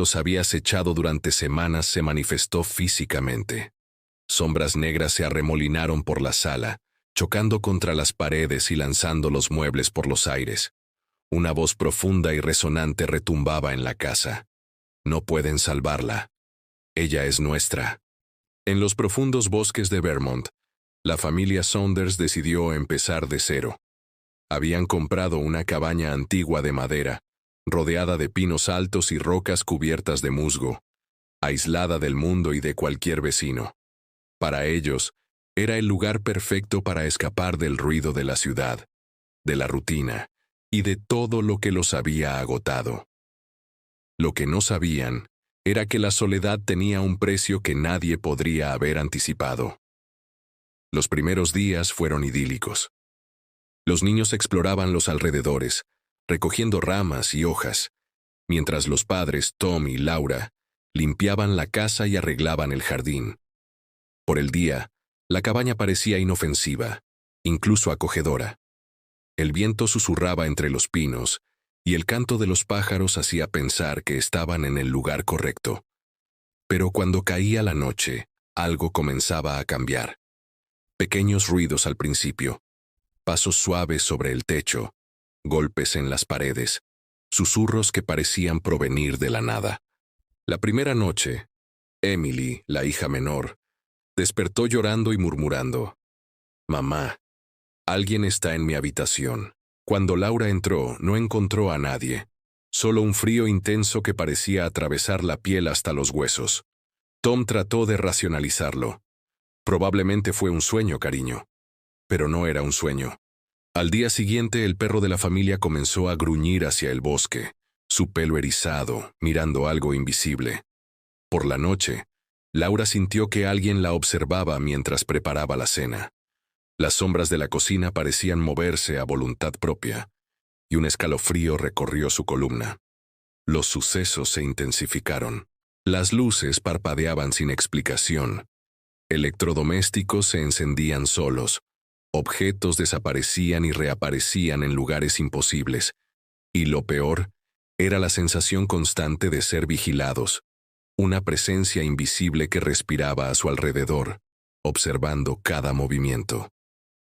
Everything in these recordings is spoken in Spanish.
los había acechado durante semanas se manifestó físicamente. Sombras negras se arremolinaron por la sala, chocando contra las paredes y lanzando los muebles por los aires. Una voz profunda y resonante retumbaba en la casa. No pueden salvarla. Ella es nuestra. En los profundos bosques de Vermont, la familia Saunders decidió empezar de cero. Habían comprado una cabaña antigua de madera, rodeada de pinos altos y rocas cubiertas de musgo, aislada del mundo y de cualquier vecino. Para ellos, era el lugar perfecto para escapar del ruido de la ciudad, de la rutina y de todo lo que los había agotado. Lo que no sabían era que la soledad tenía un precio que nadie podría haber anticipado. Los primeros días fueron idílicos. Los niños exploraban los alrededores, recogiendo ramas y hojas, mientras los padres, Tom y Laura, limpiaban la casa y arreglaban el jardín. Por el día, la cabaña parecía inofensiva, incluso acogedora. El viento susurraba entre los pinos, y el canto de los pájaros hacía pensar que estaban en el lugar correcto. Pero cuando caía la noche, algo comenzaba a cambiar. Pequeños ruidos al principio, pasos suaves sobre el techo, golpes en las paredes, susurros que parecían provenir de la nada. La primera noche, Emily, la hija menor, despertó llorando y murmurando: «Mamá, alguien está en mi habitación». Cuando Laura entró, no encontró a nadie, solo un frío intenso que parecía atravesar la piel hasta los huesos. Tom trató de racionalizarlo. Probablemente fue un sueño, cariño. Pero no era un sueño. Al día siguiente, el perro de la familia comenzó a gruñir hacia el bosque, su pelo erizado, mirando algo invisible. Por la noche, Laura sintió que alguien la observaba mientras preparaba la cena. Las sombras de la cocina parecían moverse a voluntad propia, y un escalofrío recorrió su columna. Los sucesos se intensificaron. Las luces parpadeaban sin explicación. Electrodomésticos se encendían solos. Objetos desaparecían y reaparecían en lugares imposibles. Y lo peor era la sensación constante de ser vigilados. Una presencia invisible que respiraba a su alrededor, observando cada movimiento.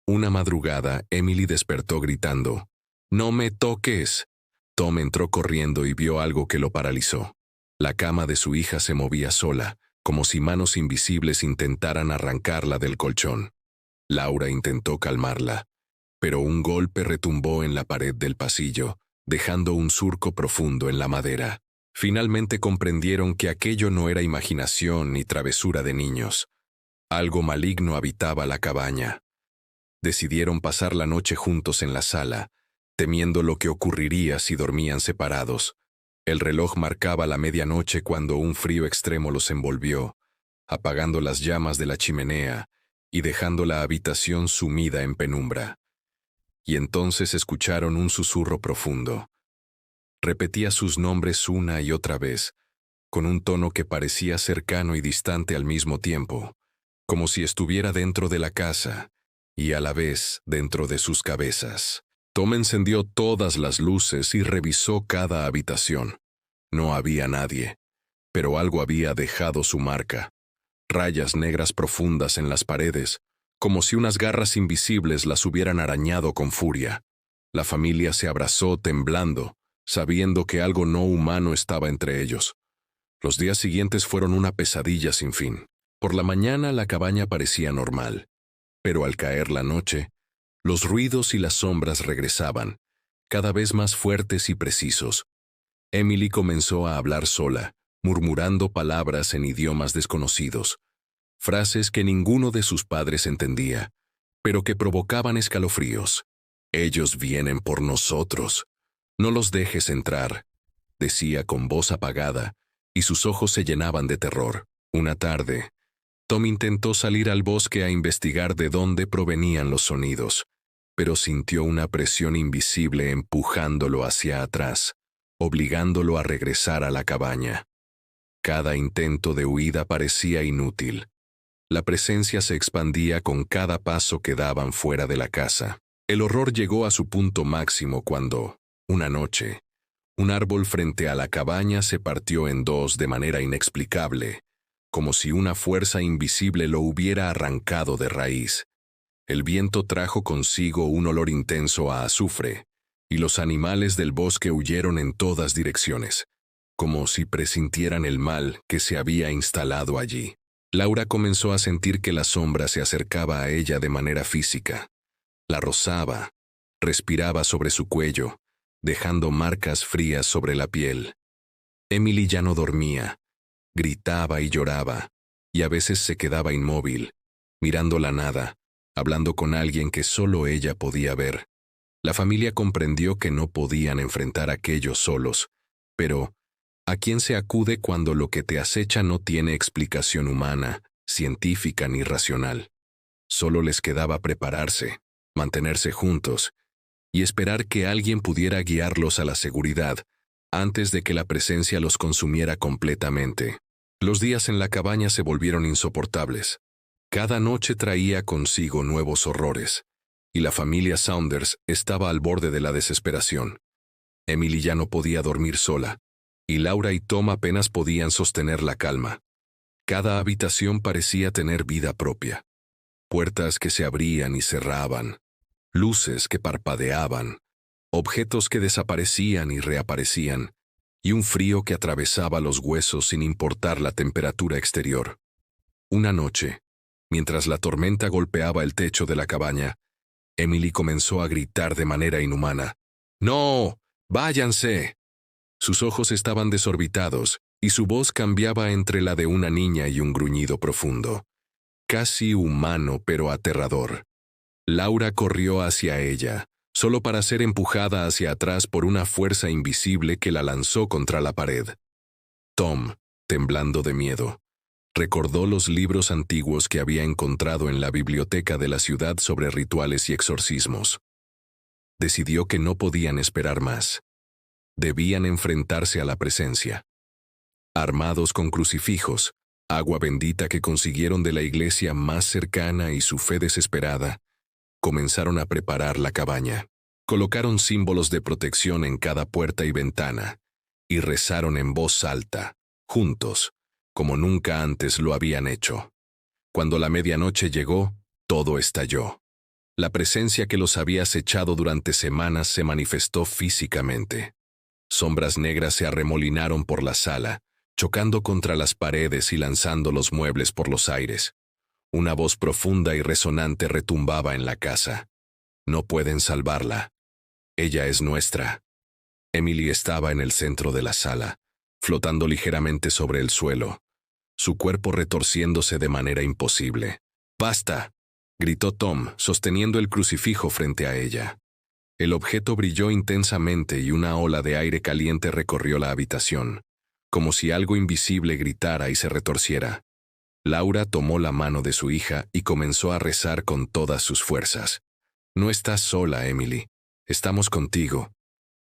Una madrugada, Emily despertó gritando: «¡No me toques!». Tom entró corriendo y vio algo que lo paralizó. La cama de su hija se movía sola, como si manos invisibles intentaran arrancarla del colchón. Laura intentó calmarla, pero un golpe retumbó en la pared del pasillo, dejando un surco profundo en la madera. Finalmente comprendieron que aquello no era imaginación ni travesura de niños. Algo maligno habitaba la cabaña. Decidieron pasar la noche juntos en la sala, temiendo lo que ocurriría si dormían separados. El reloj marcaba la medianoche cuando un frío extremo los envolvió, apagando las llamas de la chimenea y dejando la habitación sumida en penumbra. Y entonces escucharon un susurro profundo. Repetía sus nombres una y otra vez, con un tono que parecía cercano y distante al mismo tiempo, como si estuviera dentro de la casa y a la vez dentro de sus cabezas. Tom encendió todas las luces y revisó cada habitación. No había nadie, pero algo había dejado su marca. Rayas negras profundas en las paredes, como si unas garras invisibles las hubieran arañado con furia. La familia se abrazó temblando, sabiendo que algo no humano estaba entre ellos. Los días siguientes fueron una pesadilla sin fin. Por la mañana la cabaña parecía normal, pero al caer la noche, los ruidos y las sombras regresaban, cada vez más fuertes y precisos. Emily comenzó a hablar sola, murmurando palabras en idiomas desconocidos, frases que ninguno de sus padres entendía, pero que provocaban escalofríos. «Ellos vienen por nosotros. No los dejes entrar», decía con voz apagada, y sus ojos se llenaban de terror. Una tarde, Tom intentó salir al bosque a investigar de dónde provenían los sonidos, pero sintió una presión invisible empujándolo hacia atrás, obligándolo a regresar a la cabaña. Cada intento de huida parecía inútil. La presencia se expandía con cada paso que daban fuera de la casa. El horror llegó a su punto máximo cuando, una noche, Un árbol frente a la cabaña se partió en dos de manera inexplicable, como si una fuerza invisible lo hubiera arrancado de raíz. El viento trajo consigo un olor intenso a azufre, y los animales del bosque huyeron en todas direcciones, como si presintieran el mal que se había instalado allí. Laura comenzó a sentir que la sombra se acercaba a ella de manera física. La rozaba, respiraba sobre su cuello, dejando marcas frías sobre la piel. Emily ya no dormía, gritaba y lloraba, y a veces se quedaba inmóvil, mirando la nada, hablando con alguien que solo ella podía ver. La familia comprendió que no podían enfrentar aquello solos, pero ¿a quién se acude cuando lo que te acecha no tiene explicación humana, científica ni racional? Solo les quedaba prepararse, mantenerse juntos, y esperar que alguien pudiera guiarlos a la seguridad antes de que la presencia los consumiera completamente. Los días en la cabaña se volvieron insoportables. Cada noche traía consigo nuevos horrores, y la familia Saunders estaba al borde de la desesperación. Emily ya no podía dormir sola, y Laura y Tom apenas podían sostener la calma. Cada habitación parecía tener vida propia. Puertas que se abrían y cerraban, luces que parpadeaban, objetos que desaparecían y reaparecían, y un frío que atravesaba los huesos sin importar la temperatura exterior. Una noche, mientras la tormenta golpeaba el techo de la cabaña, Emily comenzó a gritar de manera inhumana. ¡No! ¡Váyanse! Sus ojos estaban desorbitados, y su voz cambiaba entre la de una niña y un gruñido profundo. Casi humano pero aterrador. Laura corrió hacia ella, solo para ser empujada hacia atrás por una fuerza invisible que la lanzó contra la pared. Tom, temblando de miedo, recordó los libros antiguos que había encontrado en la biblioteca de la ciudad sobre rituales y exorcismos. Decidió que no podían esperar más. Debían enfrentarse a la presencia. Armados con crucifijos, agua bendita que consiguieron de la iglesia más cercana y su fe desesperada, comenzaron a preparar la cabaña. Colocaron símbolos de protección en cada puerta y ventana, y rezaron en voz alta, juntos, como nunca antes lo habían hecho. Cuando la medianoche llegó, todo estalló. La presencia que los había acechado durante semanas se manifestó físicamente. Sombras negras se arremolinaron por la sala, chocando contra las paredes y lanzando los muebles por los aires. Una voz profunda y resonante retumbaba en la casa. No pueden salvarla. Ella es nuestra. Emily estaba en el centro de la sala, flotando ligeramente sobre el suelo, su cuerpo retorciéndose de manera imposible. ¡Basta!, gritó Tom, sosteniendo el crucifijo frente a ella. El objeto brilló intensamente y una ola de aire caliente recorrió la habitación, como si algo invisible gritara y se retorciera. Laura tomó la mano de su hija y comenzó a rezar con todas sus fuerzas. No estás sola, Emily. Estamos contigo.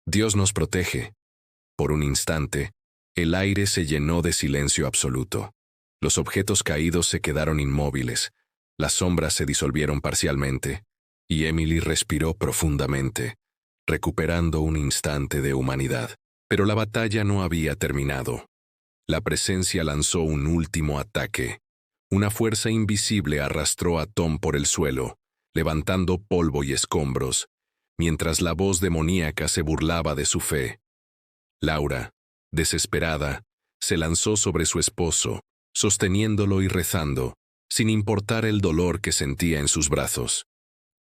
Dios nos protege. Por un instante, el aire se llenó de silencio absoluto. Los objetos caídos se quedaron inmóviles, las sombras se disolvieron parcialmente, y Emily respiró profundamente, recuperando un instante de humanidad. Pero la batalla no había terminado. La presencia lanzó un último ataque. Una fuerza invisible arrastró a Tom por el suelo, levantando polvo y escombros, mientras la voz demoníaca se burlaba de su fe. Laura, desesperada, se lanzó sobre su esposo, sosteniéndolo y rezando, sin importar el dolor que sentía en sus brazos.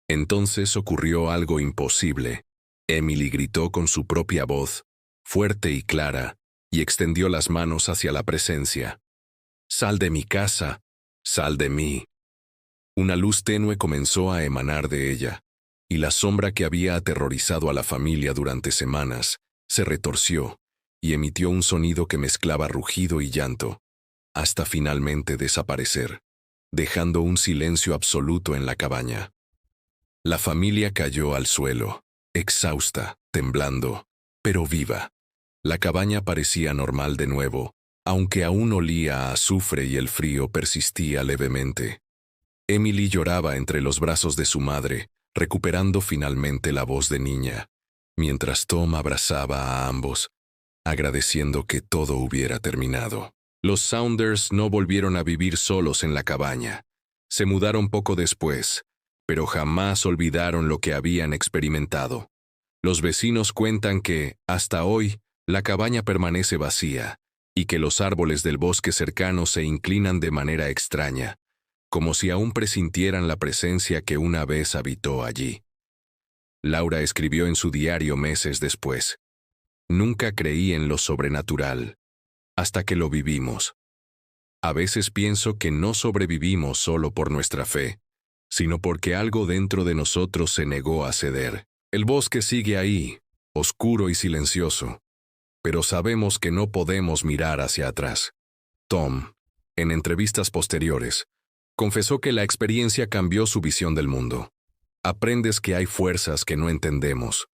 Entonces ocurrió algo imposible. Emily gritó con su propia voz, fuerte y clara, y extendió las manos hacia la presencia. «Sal de mi casa, sal de mí». Una luz tenue comenzó a emanar de ella, y la sombra que había aterrorizado a la familia durante semanas se retorció y emitió un sonido que mezclaba rugido y llanto, hasta finalmente desaparecer, dejando un silencio absoluto en la cabaña. La familia cayó al suelo, exhausta, temblando, pero viva. La cabaña parecía normal de nuevo, aunque aún olía a azufre y el frío persistía levemente. Emily lloraba entre los brazos de su madre, recuperando finalmente la voz de niña, mientras Tom abrazaba a ambos, agradeciendo que todo hubiera terminado. Los Saunders no volvieron a vivir solos en la cabaña. Se mudaron poco después, pero jamás olvidaron lo que habían experimentado. Los vecinos cuentan que, hasta hoy, la cabaña permanece vacía, y que los árboles del bosque cercano se inclinan de manera extraña, como si aún presintieran la presencia que una vez habitó allí. Laura escribió en su diario meses después: "Nunca creí en lo sobrenatural, hasta que lo vivimos. A veces pienso que no sobrevivimos solo por nuestra fe, sino porque algo dentro de nosotros se negó a ceder. El bosque sigue ahí, oscuro y silencioso, pero sabemos que no podemos mirar hacia atrás". Tom, en entrevistas posteriores, confesó que la experiencia cambió su visión del mundo. Aprendes que hay fuerzas que no entendemos,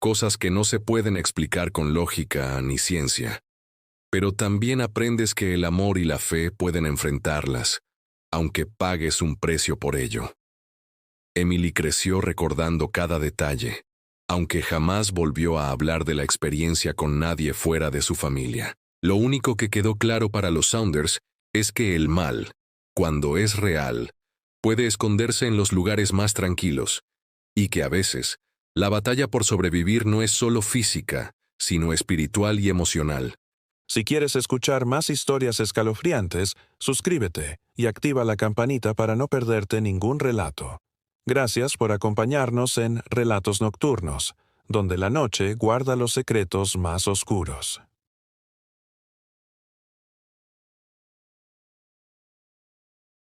cosas que no se pueden explicar con lógica ni ciencia. Pero también aprendes que el amor y la fe pueden enfrentarlas, aunque pagues un precio por ello. Emily creció recordando cada detalle, aunque jamás volvió a hablar de la experiencia con nadie fuera de su familia. Lo único que quedó claro para los Saunders es que el mal, cuando es real, puede esconderse en los lugares más tranquilos, y que a veces, la batalla por sobrevivir no es solo física, sino espiritual y emocional. Si quieres escuchar más historias escalofriantes, suscríbete y activa la campanita para no perderte ningún relato. Gracias por acompañarnos en Relatos Nocturnos, donde la noche guarda los secretos más oscuros.